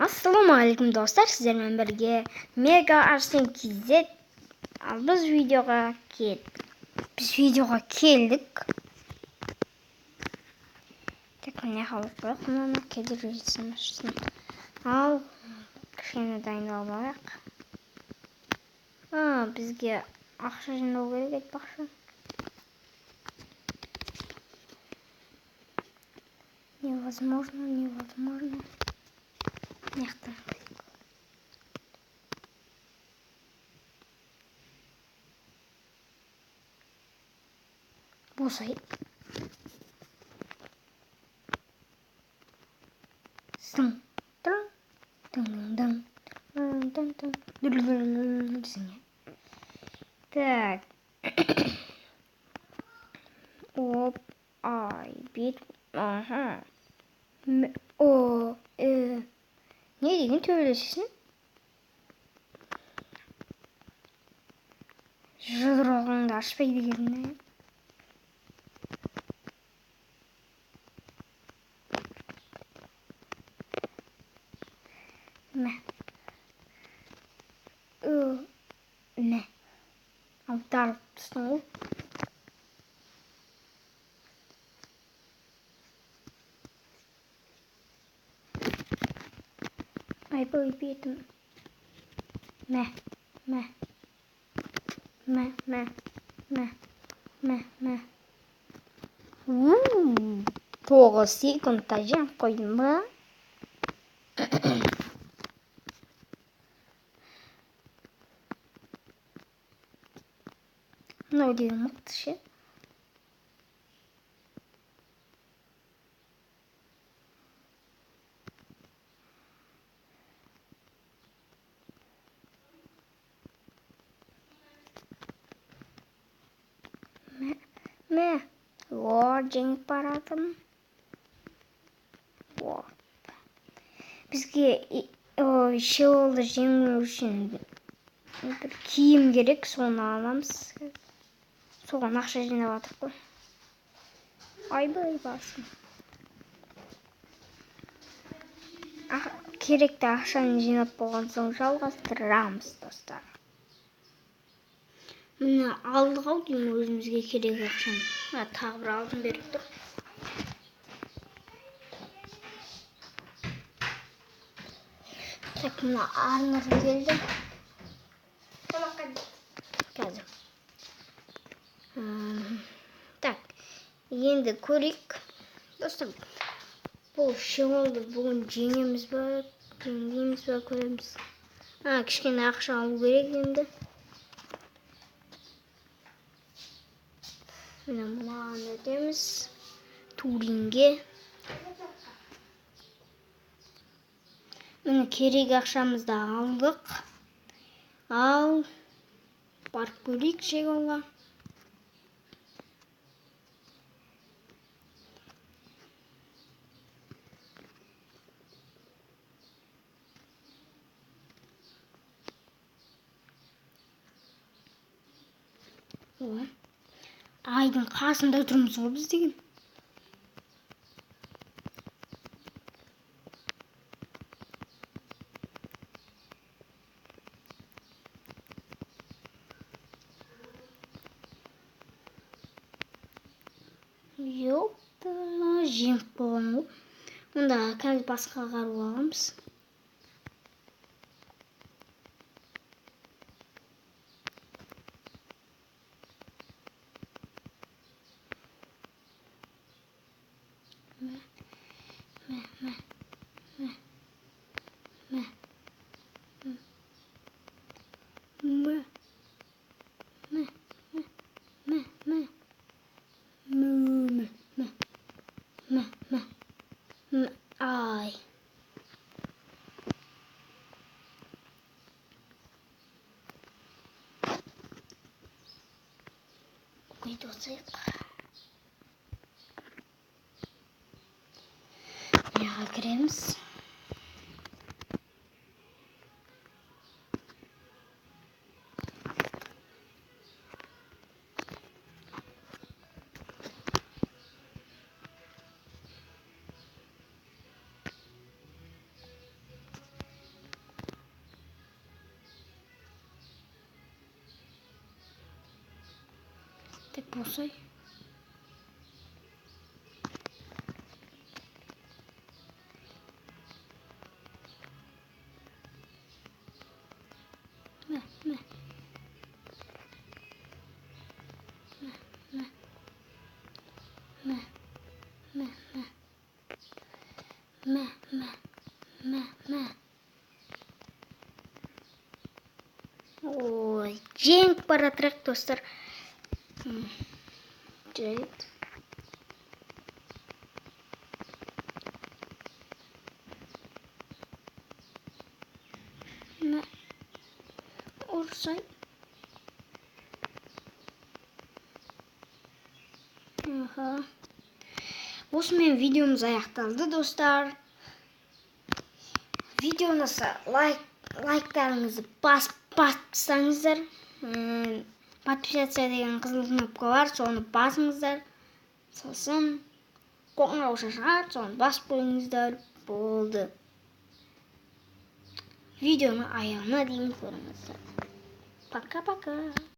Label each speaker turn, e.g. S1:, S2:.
S1: Assalomualaikum do'stlar, sizlar bilan birga Mega Arslan KZ biz videoga keldik. Tekrar havoq mana kedirishsin. Al kishini daynolayaq. Bizga ақша жинау керек айтпақшы. Невозможно. Мықты. Босай. Так. Оп, ай, бит. Ага. Не деген төбелесесің? Жұдырығыңды ашпай дегеніне. Не. Аударып тұстың ғой. Айбой бетім. Мә. 9 секундта жеңіп қойдым ба? Мынау деген мықты ше. Мә. Жеңіп баратым. Бізге шелді жеңу үшін бір киім керек, соны аламыз. Соған ақша жинап атық қой. Айбай басым. Керекті ақшаны жинап болған соң жалғастырамыз достар. Міне алдық ау деймін өзімізге керек ақшаны. Тағы бір алтын беріп тұр. Так, мына арнар келді. Қазір. Так, енді көрейік. Достар, бұл шелді бүгін жеңеміз ба көреміз. Кішкене ақша алу керек енді. Мынаған өтеміз. Туринге. Міне керек ақшамызды алдық. Ал барып көрейік шеголға. Айдың қасында тұрмыз ғой біз деген. Йопта, жеңіп болған ғой. Онда қазір басқа қару аламыз. Ай. Қойды осайық. Неға кіреміз. Осай. Мә. Ой, жеңіп баратырақ достар. Жарайды. Мә. Орсай. Осымен видеомыз аяқталды достар. Видео ұнаса лайктарыңызды бассаңыздар. Подписаться деген қызыл кнопка бар, соны басыңыздар. Сосын қоңырау шығады, соны басып қойыңыздар. Болды. Видеоны аяғына дейін көріңіздер. Пока-пока.